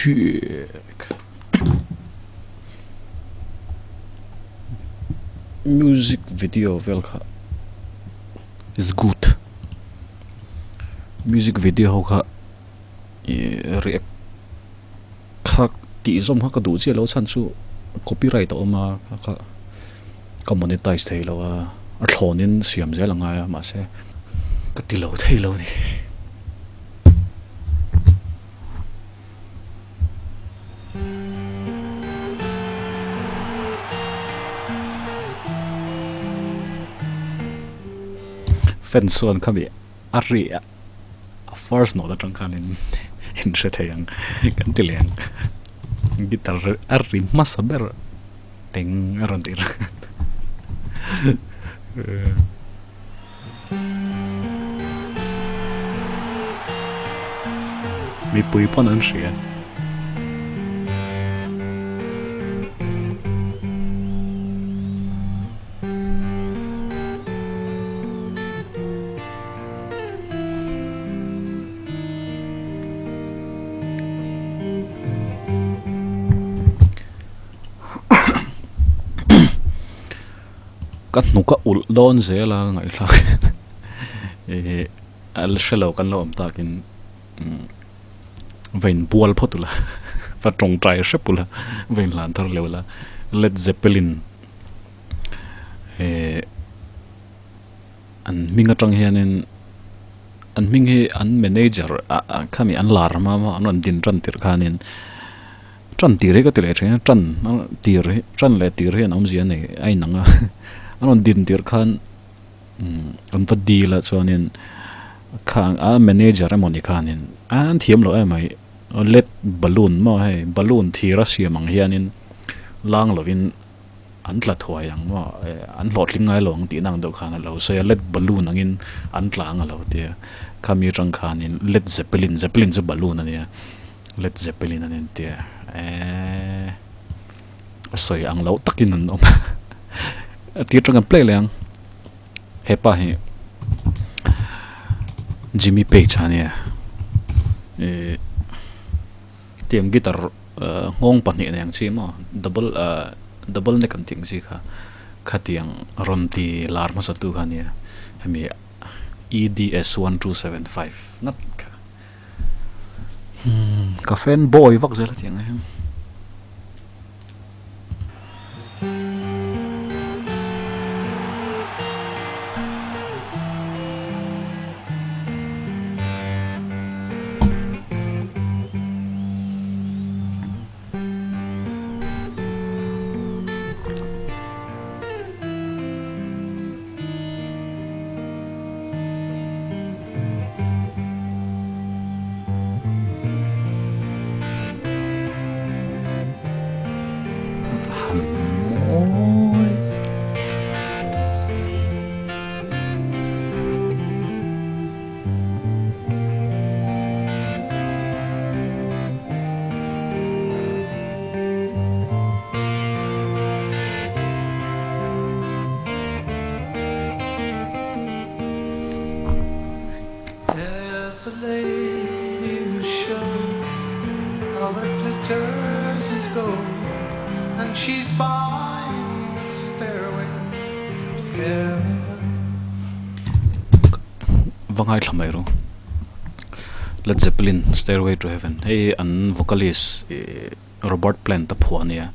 check. Music video welka is good. Music video ka react khak ti zom ha ka du che lo chan chu copyright oma ka monetize thei lo a thlonin siam je langa ma se ka ti lo thei lo ni fenson kami ari first no da tangkanin in setayang kan tileng gitar ari masaber teng arondir mi pui ponan sia kan nuka ul don zela ngaihlak al shelo kan lo amtakin vein bual photula va tong trai shepula vein lan thar lewla Led Zeppelin an minga tang hianin an minghi an manager kami an larma ma an din tran tir khanin tran tir ka tile tran tran le tir hian om zian nei ai nanga anon din tir khan an vadila chonin khang a manager amoni khanin an thiam lo mai let balloon mo hai balloon thira siamang hianin lang lovin an tla thoyang mo an lot lingai long ti nang do khana lo se let balloon angin an tlang lo te khami tang khanin Led Zeppelin ze balloon ania Led Zeppelin anin te soi ang lo takin an om tiết trong play lang hepa hi Jimmy Page ania tiang guitar ngong pani nang chi mo double neck kan ting chi kha tiang ron ti lar ma sa tu khania hemi EDS 1275 nat ka fan boy vak zela tiang em There's a lady who's shown all that glitters is gold, and she's buying the stairway to heaven. Vangai thamai ro Led Zeppelin Stairway to Heaven hey an vocalist Robert Plant ta phuania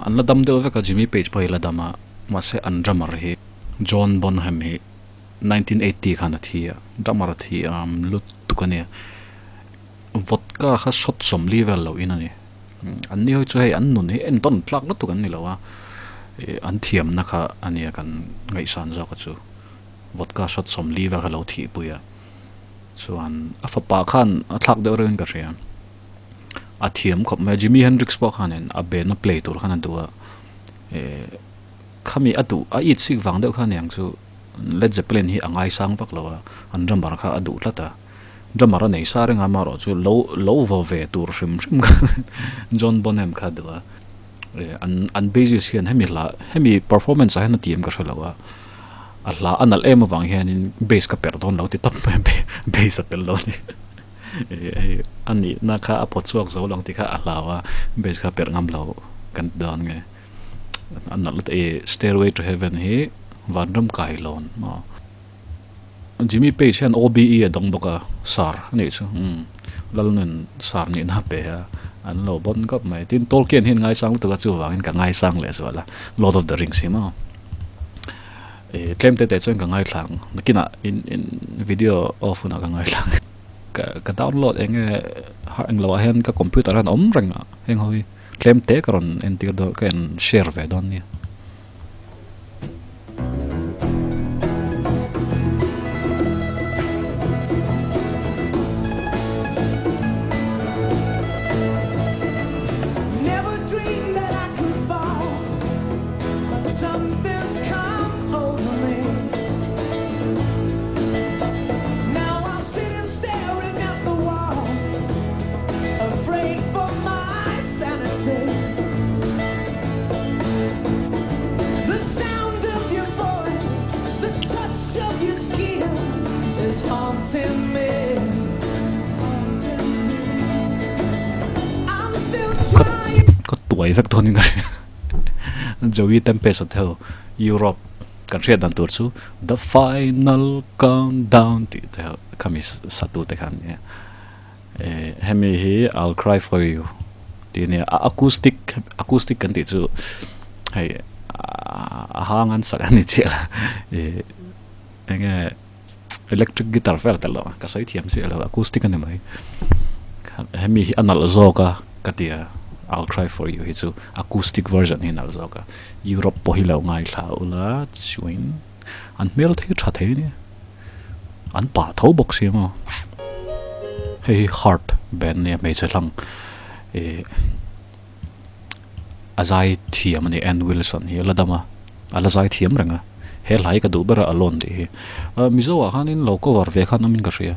an ladam de veka Jimmy Page pai ladama ma se an drummer hi John Bonham hi 1980 khana thia drummer thi lut tukania vodka kha shot som level lo inani an ni hoi chu hei an nun hi en ton tlak na tukan ni lawa an thiam na kha ania kan ngai san za ka chu vodka shot som level ka lo thi puya chuan a fapa khan a thlak de ren ka ria a thiam khop me Jimi Hendrix po khanen a be na play tur khana duwa khami atu a it sik wang de khan yang chu Led Zeppelin hi angai sang vak lawa an drummer kha adu tlata drummer nei sarenga maro chu lo vo ve tur rim John Bonham kha duwa an basis hian hemi performance a hen team ka shalawa Allah anal ema wang hian in base ka perdon lo ti top base a pel lo ni อันนี้นะคะอพอดสวกโซลองที่ข้าลาวเบสข้าเปิดงามเรากันดอนไงอันนั้นละStairway to Heavenเฮวันรำไก่ลอนมาจิมมี่เพจอัน OBE ดงบกสาร์นี่ซึ่งแล้วนั่นสาร์นี่น่าเปะอันเราบนก็ไม่ที่โตลเกียนเห็นไงสังตัวจู่ว่าเห็นกับไงสังเลยสิวะละ Lord of the Rings ใช่ไหมเคลมแต่ส่วนกับไงหลังนักกินอ่ะin video off นะกับไงหลังก็ดาวน์โหลดเองเราเห็นกับคอมพิวเตอร์อันอมแรงอ่ะเองเฮ้ยเคลมแต่ก่อนเอ็นตีก็กันแชร์ไว้ดอนเนี่ย Never dreamed that I could fall, but something's come over me. Now I'm sitting staring at the wall, afraid for my sanity. The sound of your voice, the touch of your skin is haunting me. I'm still trying. ก็ตัวอีกสักตัวนึงกันจะวิ่งเต็มเพสเทลยุโรปกันเรียนดันตัวสู้ The Final Countdown ที่เทลคำมีสัตว์ตัวแต่กันเนี่ยเฮมิฮี I'll Cry for You ที่เนี่ยอะคูสติกกันที่สู้ให้ห่างกันสักอันนี้เชียวเงี้ยอิเล็กทริกกีตาร์เฟลต์แล้วก็ใช้เทียมเชียวแล้วอะคูสติกกันได้ไหมเฮมิฮีอันนั้นละโซกะที่I'll Cry for You ฮิตซู acoustic version ฮินัลซอกะยุโรปพอฮิลาวง่ายข่าวละzuin อันเมลที่ชัดเจนเนี่ยอันป่าท้าบอกเสียมั้งเฮ้ย heart band เนี่ยไม่ใช่ลังอาศัยเทียมเนี่ยแอนวิลสันเฮละดามาอาศัยเทียมเรื่องอะเฮลัยก็ดูเบอร์อลอนดีมิโซะฮันนินโลโก้วาร์เวคันน้ำมินก็เสีย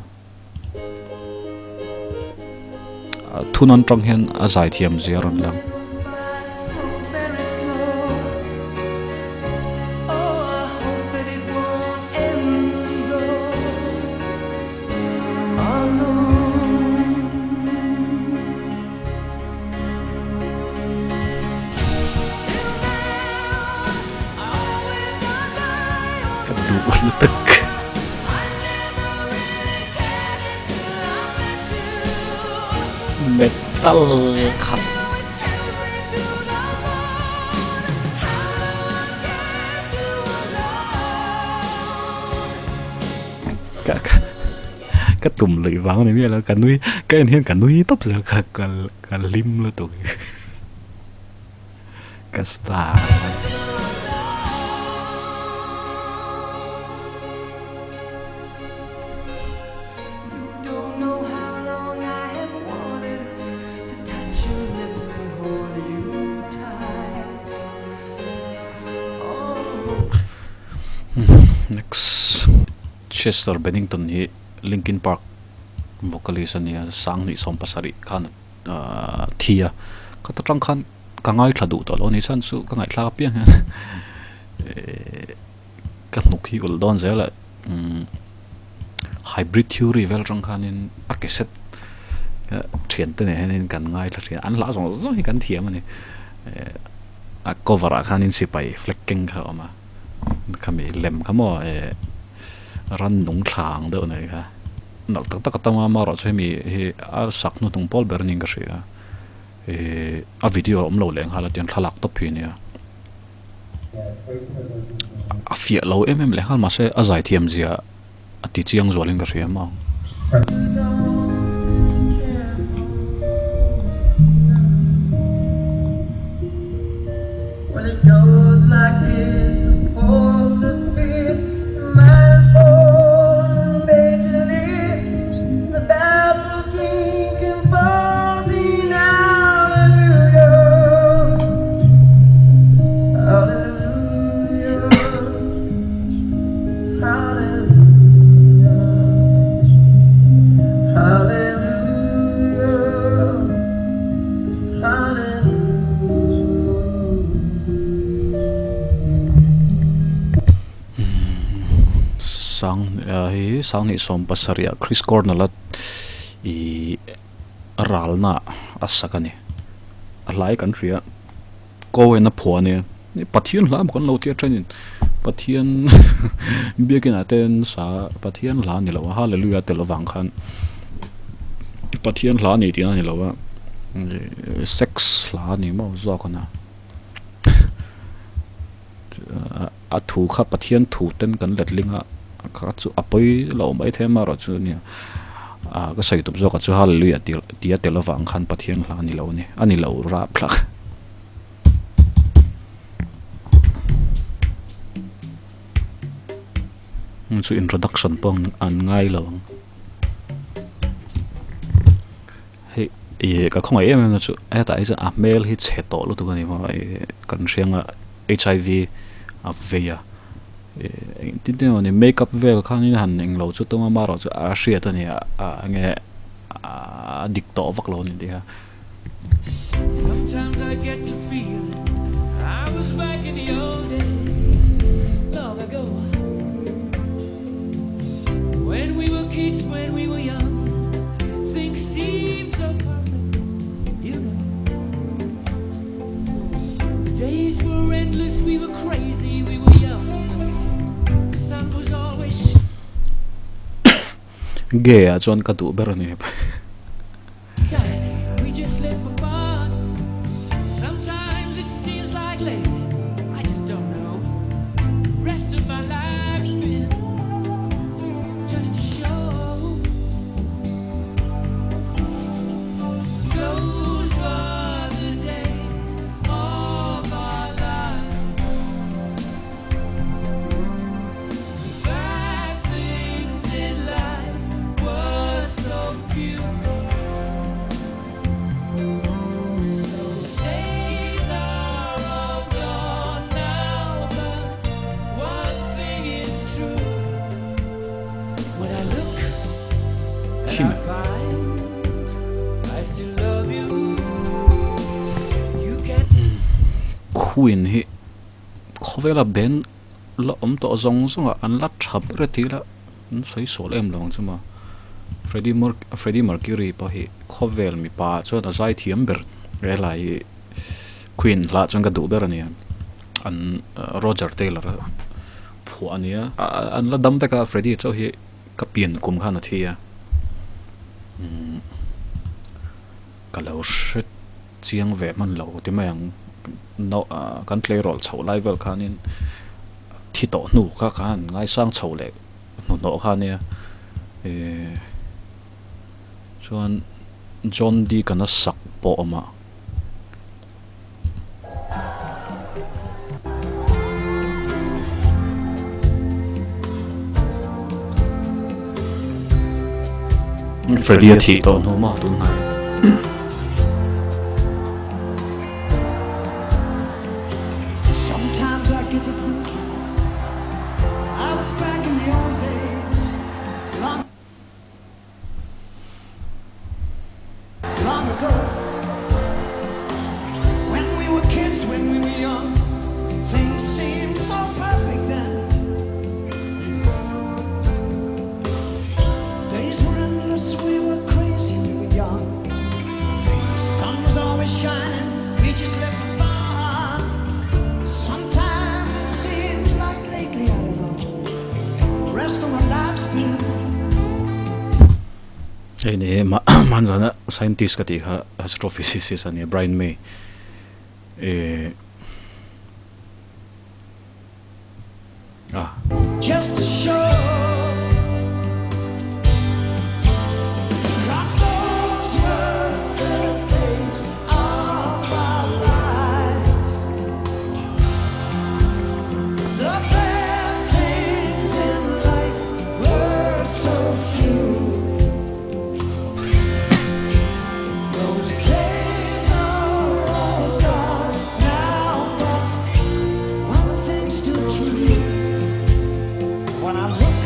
ทุนันตรงเห็นอาศัยเทียมเสียรันลัง So very slow. Oh, I hope that it won't end alone. Till now, I always wonder กระดูกลึก I never really cared until I met you. เมทัลครับ It tells me to the bone how I get to alone. ก็ตุ่มหรือวางในเมียแล้วกันนุ้ยก็เห็นกันนุ้ยตบเลยกันลิมแล้วตัวก็สตาร์ Don't know how long I have wanted to touch your lips and hold you tight. Oh. next Chester Bennington นี่ Linkin Park vocalist เนี่ยสังนี่สมภาษาริกันเทียก็ต้องคันกังไงขดุตัวเราในชั้นสู้กังไงลาเปียงก็หนุกที่อุลดอนเสียละhybrid theory เวลจังคันนี่อักเสบเทียนตัวเนี่ยนี่กันง่ายละเทียนอันละสองให้กันเทียมันนี่cover คันนี่สิไป flecking เขาออกมาคำมีเล่มคำว่ารันหนงทางเดินเลยค่ะนักตักตั้งมารอช่วยมีสักนู่นตรงพอลเบอร์นิงก็เสียวิดีโออมโหลดเลยค่ะแล้วเดี๋ยวทลักตบพีเนี่ยเฟียเราเลยค่ะมาเสียอาศัยเทียมเสียติดเชียงจวนก็เสียมั้ง When it goes like this, the fourth, the fifth, the minor fall, the major lift, the baffled king composing hallelujah, hallelujah, hallelujah, hallelujah, hallelujah. sang ni som pasaria Chris Cornell at ralna asakani alai country a ko en a phone ni pathian hla kon lo tia trainin pathian biakin aten sa pathian hla ni lo hallelujah te lo wang khan pathian hla ni tina ni lo wa sex hla ni mo zawk na a thu kha pathian thu ten kan letlinga kha chu apoi lo mai thema ro chu ni ka sai tum zo ka chu hallelujah tia te lo wang khan pathian hla ni lo ni ani lo ra phlak chu introduction pong an ngai lo hey e ka khong em na chu ta isa a mail hi che to lu tu ni ma kan rianga hiv a veya tin tin ni makeup vel khan in han ning lo chu to ma ro chu a hria ta ni a nge a dik to vak lo ni dia Sometimes I get to feel I was back in the old days, long ago. When we were kids, when we were young, things seemed so perfect, you know. The days were endless, we were crazy, we were young. The sun was always ge a chon ka du ber ni shining. We just live for fun. Sometimes it seems like lately, I just don't know. Rest of my life's been just a show. Those were the days of our lives. Bad things in life were so few. Those days are all gone now, but one thing is true. When I look and I find I still love you, you can queen hi khowela ben la to zong zong an la thap re ti la soi sol em long chuma Freddie Mercury pa hi khovel mi pa cho na zai thiam ber re lai queen la chang ka du ber ani an Roger Taylor phu ania an la dam ta ka Freddie cho hi ka pian kum khan a thia ka lo shet chiang ve man lo ti mayang no kan play role chho lai vel khanin thi to nu kha khan ngai sang chho le no khania chuan John Deacon-a sak po ama Freddie a thi to no ma tu nai Sometimes I get to thinking I was back in the old days, long ago. When we were kids, when we were young, things seemed so perfect then. Days were endless, we were crazy, we were young. The sun was always shining, we just lived for fun. Sometimes it seems like lately, I don't know, the rest of my life's been ni man zana scientist ka ti ha astrophysicist ani Brian May just to show. 'Cause those were the days of our lives. The bad things in life were so few. Those days are all gone now, but one thing's still true. When I look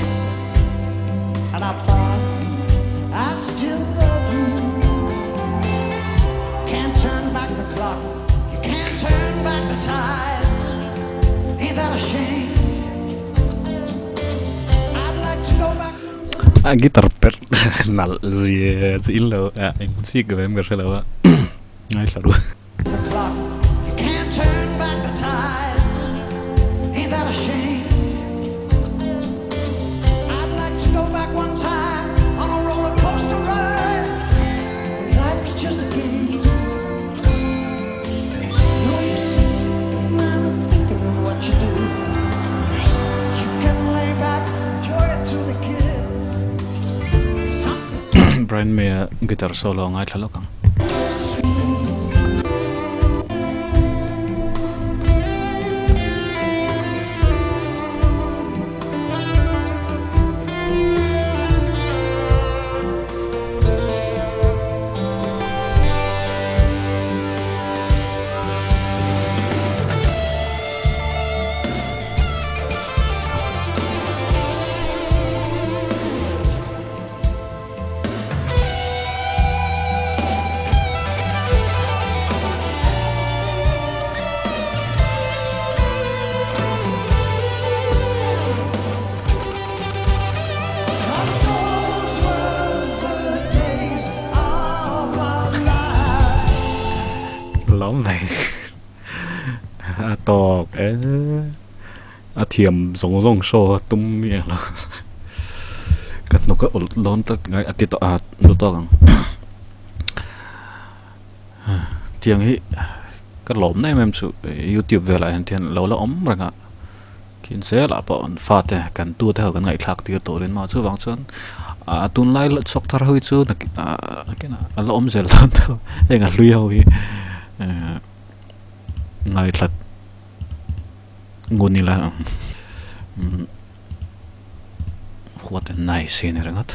guitar per nal ziat illo in sig vem gersela ngai saru You can't turn back the tide. Ain't that a shame? I'd like to go back one time on a roller coaster ride. And life is just a game. No use in sitting around and thinking of what you do. You can lay back, enjoy it through the kids. Something Brian me guitar solo ngai thalo kang those were the days of our lives. lom vậy to cái thiềm giống giống so tum mi là cái nó có lon tất ngay tít to nó to kang tiếng hi cái lom này em chụp YouTube về lại hiện lâu là ấm rồi ngạ khiến sẽ là bọn phát thế cần tua theo cái ngày khác thì tổ đến mà chú vắng chân tuần lai lật sọc thar hơi chú cái nào là ấm dễ lắm thôi đây là lui hầu ngày thật ngon như là what a nice scene rồi ngắt